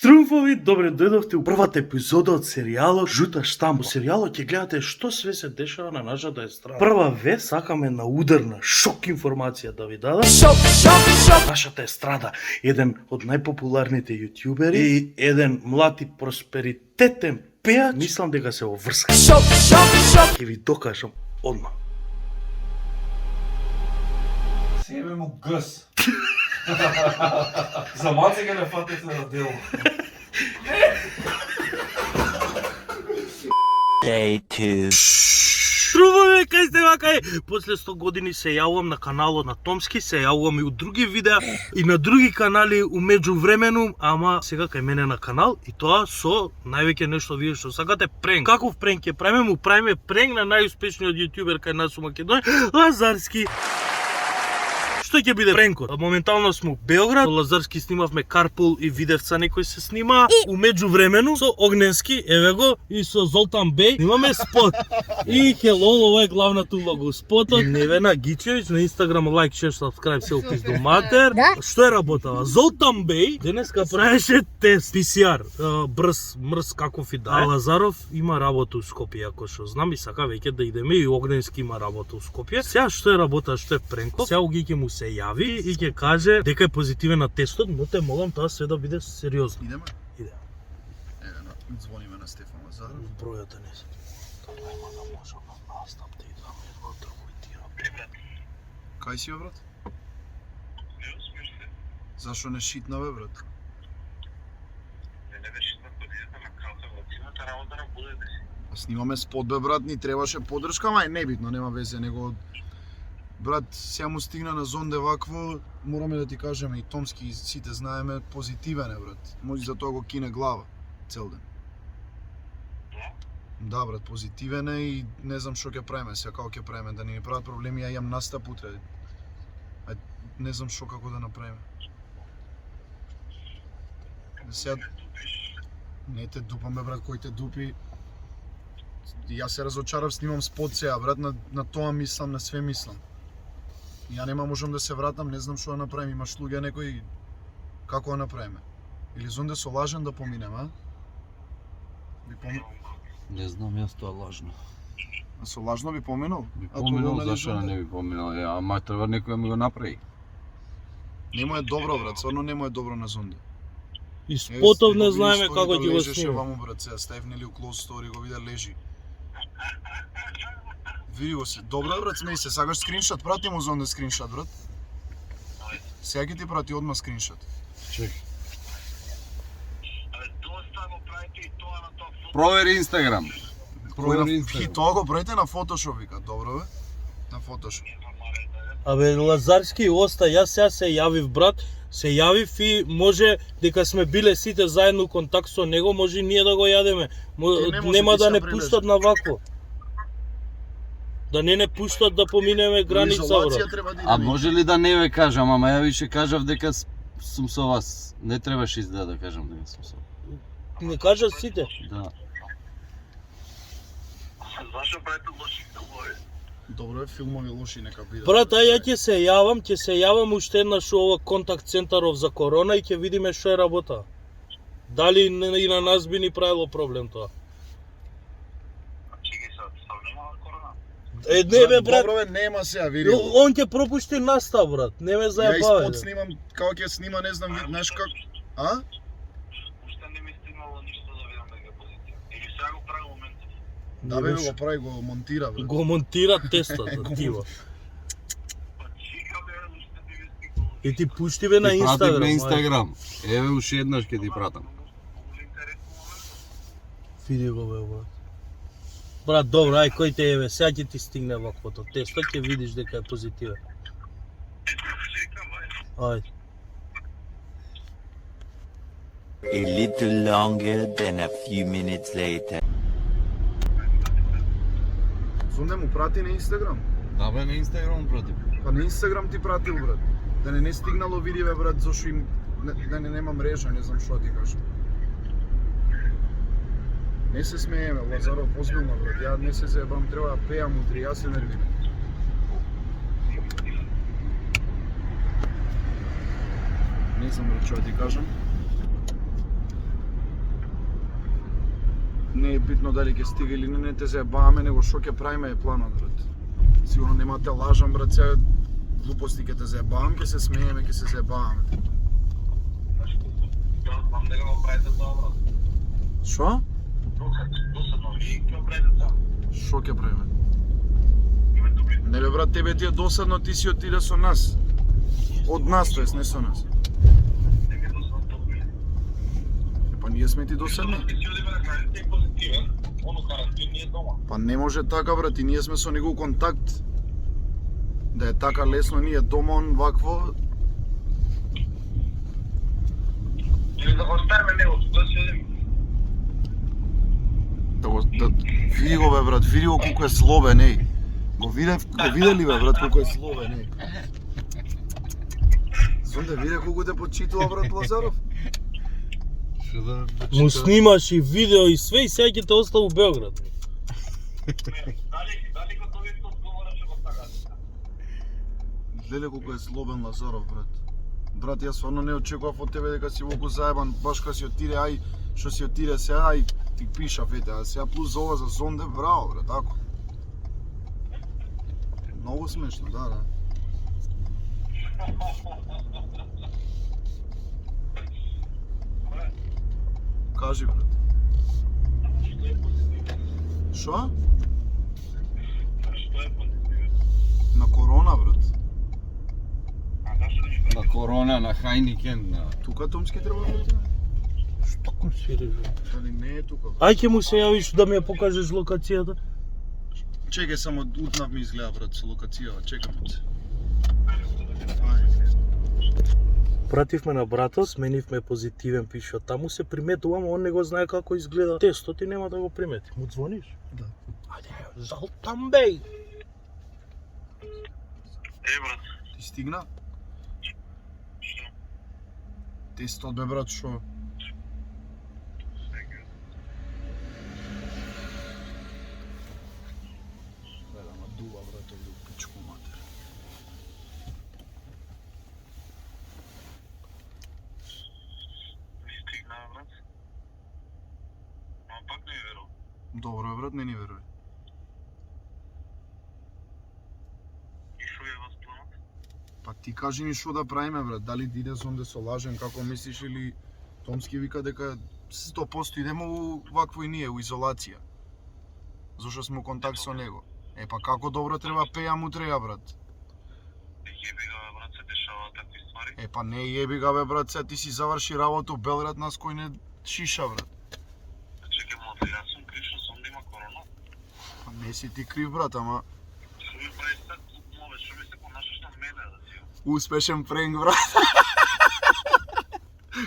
Штрумфови, добре дојдовте у првата епизода од серијалот Жута штампа. Во серијалот ќе гледате што све се дешава на нашата естрада. Прва вест, сакаме на ударна шок информација да ви дадам. Шок! Нашата естрада, еден од најпопуларните јутјубери и еден млад и просперитетен пејач, мислам дека се оврска. Шок! Ќе ви докажам одма. Себе му гъс. За малце га не фатете на дело. Day 2. Труваме, кај сте вака? После 100 години се јавувам на каналот на Томски, се јавувам и у други видеа и на други канали у меѓувремену, ама сега кај мене на канал и тоа со највеќе нешто вие што сакате пренк. Каков пренк ќе правиме? Му правиме пренк на најуспешниот јутјубер кај нас у Македонија, Лазарски. Што ќе биде пренкот? Моментално сме у Београд, со Лазарски снимавме Карпул и Видевца некој се снима. У меѓувремену со Огненски, еве го, и со Золтан Беј снимаме спот. И хелол, ова е главната улога у спотот. Невена Гичевиќ на Инстаграм, лайк, шер, сабскрајб, се опис до матер. Што е работава? Золтан Беј денеска правеше тест PCR, брз каков и да. А Лазаров има работа у Скопје, ако што знам, и сака веќе да идеме, и Огненски има работа у Скопје. Сега што е работа, што е пренкот? Сега ги ќе му се јави и ќе каже дека е позитивен на тестот, но те молам тоа све да биде сериозно. Идеме? Идеме. Звониме на Стефан Лазаров. Бројата не се. Тоа има да можам на настап да идваме во тргуитира. Кај си, бе, брат? Зашо не шитна, бе, брат? Не беше на подизата на калта, цилата работа на будете си. Снимаме спот, бе, брат, ни требаше подршка, ама е небитно, нема везе, него... Брат, сега му стигна на зонде вакво, мораме да ти кажеме и Томски, сите знаеме, позитивен е, брат. Може за тоа го кине глава, цел ден. Да, брат, позитивен е и не знам што ќе правиме, сега како ќе правиме, да не ни прават проблеми, ја имам настап утре. Не знам што како да направиме. Сега... Не те дупаме, брат, кој те дупи. Јас се разочарав, снимам спот сега, брат, на тоа мислам, на све мислам. Ја нема можам да се вратам, не знам што да направим, имаш луѓе некои, како да направиме? Или зонде со лажен да поминем, а? Не знам, јас тоа лажно. А со лажно би поминал? Би А поминал, тоа, нели, зашто зонде? не би поминал? Ама треба некој да ми го направи. Нема е добро, брат, стварно нема е добро на зонде. И спотов не знаеме Стори како да ќе го лежеше снима. ваму, брат, сега ставив нели у close story, го виде лежи. Види го се. Добро, брат, смеј се. Сакаш скриншот? Прати му зонде скриншот, брат. Сега ќе ти прати одма скриншот. Чек. Абе, доста го правите и тоа на тоа фото. Провери Инстаграм. Провери И Инстаграм. тоа го правите на Photoshop, вика. Добро, бе. На Photoshop. Абе, Лазарски оста, јас сега се јавив, брат, се јавив и може дека сме биле сите заедно у контакт со него, може и ние да го јадеме. не може, Нема ти да се не прилежи. пуштат на вако. Да не пуштат да поминеме граница, Изолација брат. треба да А идеме. може ли да не ве кажам, ама ја више кажав дека сум со вас. Не требаше изгледа да кажам дека сум со вас. Не кажат сите. Да. Зашо правите лоши филмови? Добро е, филмови лоши нека бидат. Брат, а ја ќе се јавам уште еднаш у ова контакт центаров за корона и ќе видиме што е работа. Дали и на нас би ни правило проблем тоа? Чеки се, нема корона. Не бе, брат, Добро бе, нема сега, види го. он ќе пропушти настав, брат. Не ме Ја зајбавај. испод снимам, како ќе снима, не знам, знаеш как... А? Уште не ми стигнало ништо да видам дека е позитивно. Или сега го прави моментов. Да бе, го прави, го монтира, бе. Го монтира тестот, Го тива. Па чека бе, уште не ми стигнало. И ти пушти бе на Ти пратив Инстаграм. на ај. Инстаграм. Еве уште еднаш ќе ти пратам. Многу интересно моментов. Види го бе, брат. Брат, добро, ај кој те еве, сега ќе ти стигне ваквото тесто, ќе видиш дека е позитивен. Чекам, ај. Ајде. A little longer than a few minutes later. Зонде му прати на Инстаграм. Да бе, на Инстаграм пратив. Па на Инстаграм ти пратил, брат. Да не стигнало, види бе, брат, зашо им... Да не нема мрежа, не знам што ти кажам. Не се смееме, Лазаров, озбилно, брат. Ја не се заебам, треба да пеам утре, јас се нервирам. Не знам, брат, што да ти кажам. Не е битно дали ќе стига или не те заебаваме, него што ќе правиме е планот, брат. Сигурно нема те лажам, брат, сега глупости ќе те заебавам, ќе се смееме, ќе се заебаваме. Знаеш колку вам не го правите тоа, брат. Шо? Досадно ви ќе го правите тоа. Шо ќе правиме? Име добри. Не бе, брат, тебе ти е досадно, ти си отиде со нас. Од нас, тоест, не со нас. Не ми е досадно добри. Па ние сме ти досадни. Ти си одиме на граница и позитивен, оно карантин не е дома. Па не може така, брат, и ние сме со него контакт. Да е така лесно, ние дома, он вакво. Или да го оставиме него, да си одиме. Види го, бе, брат, види го колко е злобен, еј. Го видели, бе, брат, колко е злобен, еј. Зонде, види колко те почитува, брат, Лазаров. Му снимаш и видео и све и сега ќе те остави у Белград. Дали го тоа исто одговора што го сакате? Леле колко е злобен Лазаров, брат. Брат, јас стварно не очекував од тебе дека си волку заебан, баш кога си отиде, ај, што си отиде сега, ај, ти пишав, ете, а сега плюс за ова за Зонде, браво, брат, ако. Многу смешно, да. Кажи, брат. Што е позитивно? Шо? Што е позитивно? На корона, брат. А зашто не ми На корона, на Хайникен, на... Тука Томски треба да отиде? Што консириш? Дали не е тука? Ај ќе му се јавиш да ми ја покажеш локацијата. Чекај, само утнав ми изгледа, брат, со локацијава, чекам се. Пративме на брата, сменивме позитивен, пишува таму, се приметува, ама он не го знае како изгледа тестот и нема да го примети. Му звониш? Да. Ајде, залтам беј! брат. Ти стигна? Што? Тестот, бе, брат, шо? Сега. Ама дува, брат, овде у пичку матер. Не стигна, брат. Ама пак не ми верувам. Добро, бе, брат, не ни веруј. И шо е вас планот? Па ти кажи ни шо да правиме, брат, дали иде Зонде со лажен, како мислиш, или Томски вика дека 100% идемо у вакво и ние, у изолација. Зошто сме у контакт со него. Е, па како добро треба пејам утреја, брат. Јеби га, бе, брат, се дешаваат такви ствари. Е, па не јеби га, бе, брат, сега ти си заврши работа у Белград, нас кој не шиша, брат. Чекай, млад, јас сум крив што сум да има корона. Па не си ти крив, брат, ама Што ми прави сега глупнове, што ми се понашаш на мене, да си. успешен пренк, брат.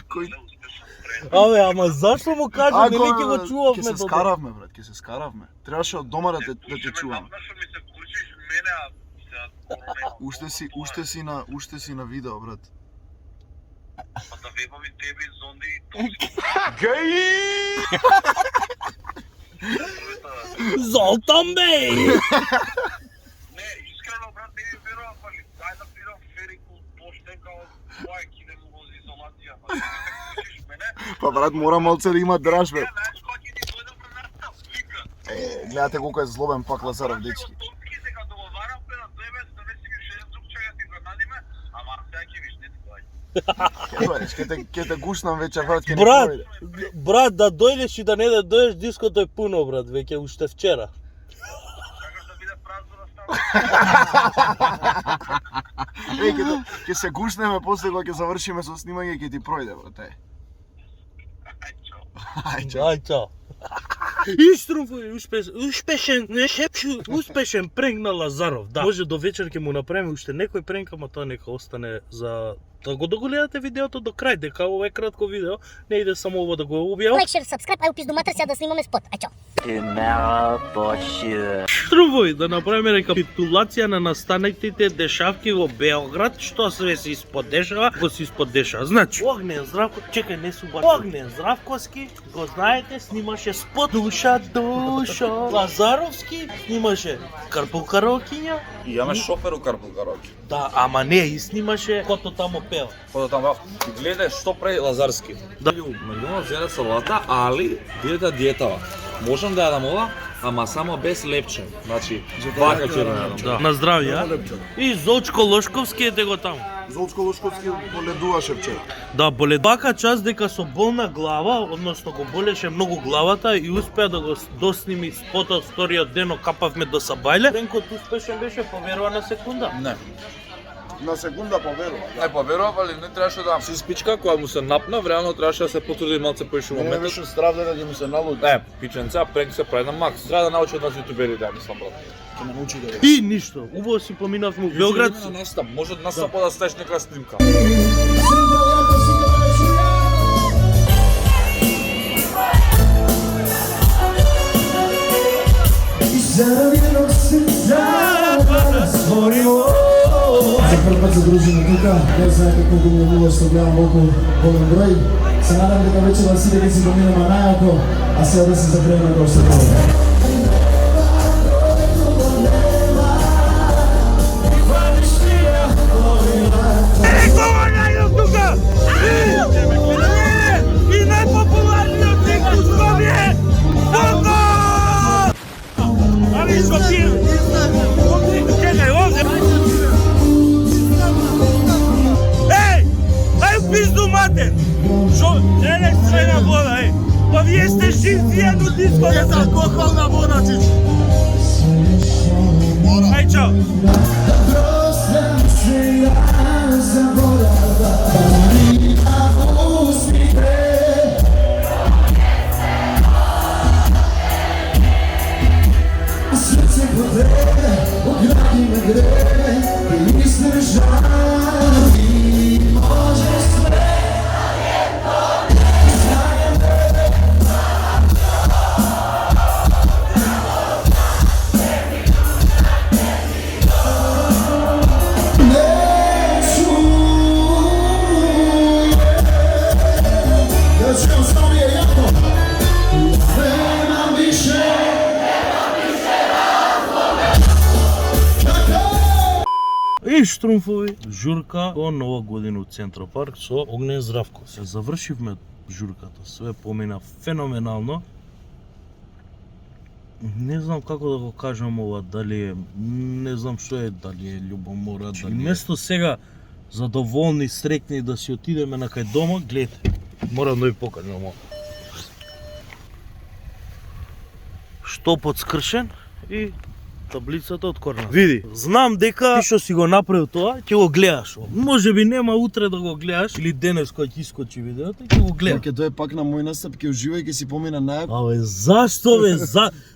Кој... Не успешен пред. Абе, ама зашто му кажа, нели ќе го Ќе чувавме се до скаравме, брат, ќе се скаравме. Требаше од дома да те чувам. Што ми се курчиш мене, а сега корона. Уште си на видео, брат. Па да вебави тебе и Зонди и Томски. Залтам беј! Не, искрено, брат, не ми верувам, па ли, дај да бидам ферику, поштен као моја киде му вози изолација, па не се курчиш мене. Па брат, мора малце да има драж, бе. Знаеш кој ќе ни дојде пред нас, вика. Гледате колко е злобен пак Лазаров, дечки. Томски сега договаравме на тебе, да не си ми ше друг чај ти занадиме, ама сега ќе виж, не ти доаѓа. Ќе дојдеш, ќе те гушнам вечер, брат, ќе не Брат, дојде. брат, да дојдеш и да не да дојдеш, диското е пуно, брат, веќе уште вчера. Сакаш да биде празно да става. Еј, ќе се гушнеме после кога ќе завршиме со снимање, ќе ти пројде, брат, е. Ај, чао. Ај, чао. Ај, чао. Успешен пренк на Лазаров, да. Може до вечер ќе му направиме уште некој пренк, ама тоа нека остане за да го догледате видеото до крај, дека ова е кратко видео, не иде само ова да го објавам. Лайк, шер, сабскрайб, ај упис до матер сега да снимаме спот. Ај чао. Tomorrow for sure. Струвој да направиме рекапитулација на настанатите дешавки во Белград, што све се исподешава, го се исподешава. Значи, Огнен Здравко, чекај, не су баш. Огнен Здравковски, го знаете, снимаше спот Душа Душо. Лазаровски снимаше Карпул Караокиња. И јаме шофер у Карпул Караоке. Да, ама не, и снимаше Кото тамо пева. Кога таму гледај што прави Лазарски. Да. На дома зеде салата, али диета диетава. Можам да јадам ова, ама само без лепче. Значи, вака ќе да јадам. Да. На здравје, а? И Зочко Лошковски ете го таму. Золцко Лошковски поледуваше вчера. Да, боледбака част дека со болна глава, односно го болеше многу главата и успеа да го досними спотот вториот ден, капавме до Сабајле. Ренкот успешен беше, поверува на секунда. Не. На секунда поверува. Не поверував, али не требаше да се спичка, кога му се напна, реално требаше да се потруди малце поише Не момент. беше страв дека ќе ми се налуѓи. Не, пиченца, пренк се прави на макс. Треба да научи од нас јутуберите, ја мислам, брат. Ќе ме научи да И ништо, убаво си поминавме у Белград. На настап, може од настапа да ставиш некоја снимка. За прв пат се дружиме тука, не знаете колку ми е убаво што гледам колку голем број. Се надам дека вечерва сите ќе си поминеме најако, а сега да се загрееме до уште повеќе. И најпопуларниот текст е Бонго! Али што ти? Чекај, овде! Еј! Ај пизду матер! Шо? Не свена вода, еј! Па вие сте шинци едно диско! Е алкохолна вода, чич! Ај, чао! И штрумфови, журка до Нова година у Централ парк со Огнен Здравко. Се завршивме журката, све помина феноменално. Не знам како да го кажам ова, дали е, не знам што е, дали е љубомора, дали место сега задоволни, срекни да си отидеме на кај дома, гледате, морам да ви покажам ова. Штопот скршен и таблицата од корна. Види, знам дека ти што си го направил тоа, ќе го гледаш. Може би нема утре да го гледаш или денес кога ќе искочи видеото, ќе го гледаш. Ќе дое пак на мој настап, ќе уживај, ќе си помина најако. Абе, зашто бе?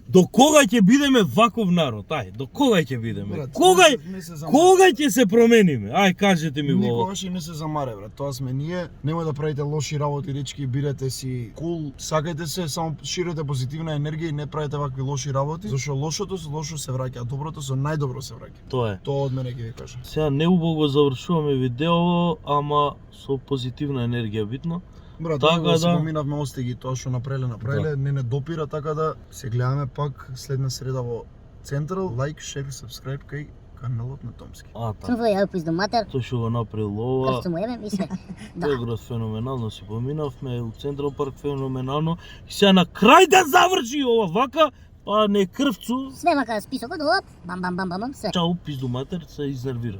До кога ќе бидеме ваков народ? Ај, до кога ќе бидеме? Кога ќе се промениме? Ај, кажете ми го. Никогаш и не се замаре, брат. Тоа сме ние. Немој да правите лоши работи, дечки, бидете си кул, сакајте се, само ширите позитивна енергија и не правите вакви лоши работи, зашто лошото со лошо се враќа, а доброто со најдобро се враќа. Тоа е. Тоа од мене ќе ви кажам. Сега неубаво го завршуваме видеово, ама со позитивна енергија битно. Брат, Така да се да. поминавме остиги тоа што направиле, не допира, така да се гледаме пак следна среда во Централ. Лайк, шер, сабскрајб кај каналот на Томски. Така. Трумфови, ај пизду матер. Тој што го направил ова. Крвцу му ебем и све. Да. Белград феноменално си поминавме, у Централ парк феноменално. И сега на крај да заврши ова вака, па не крвцу. Све мака списокот, оп, бам, бам, бам, бам, бам, све. Чао, пизду матер, се изнервира.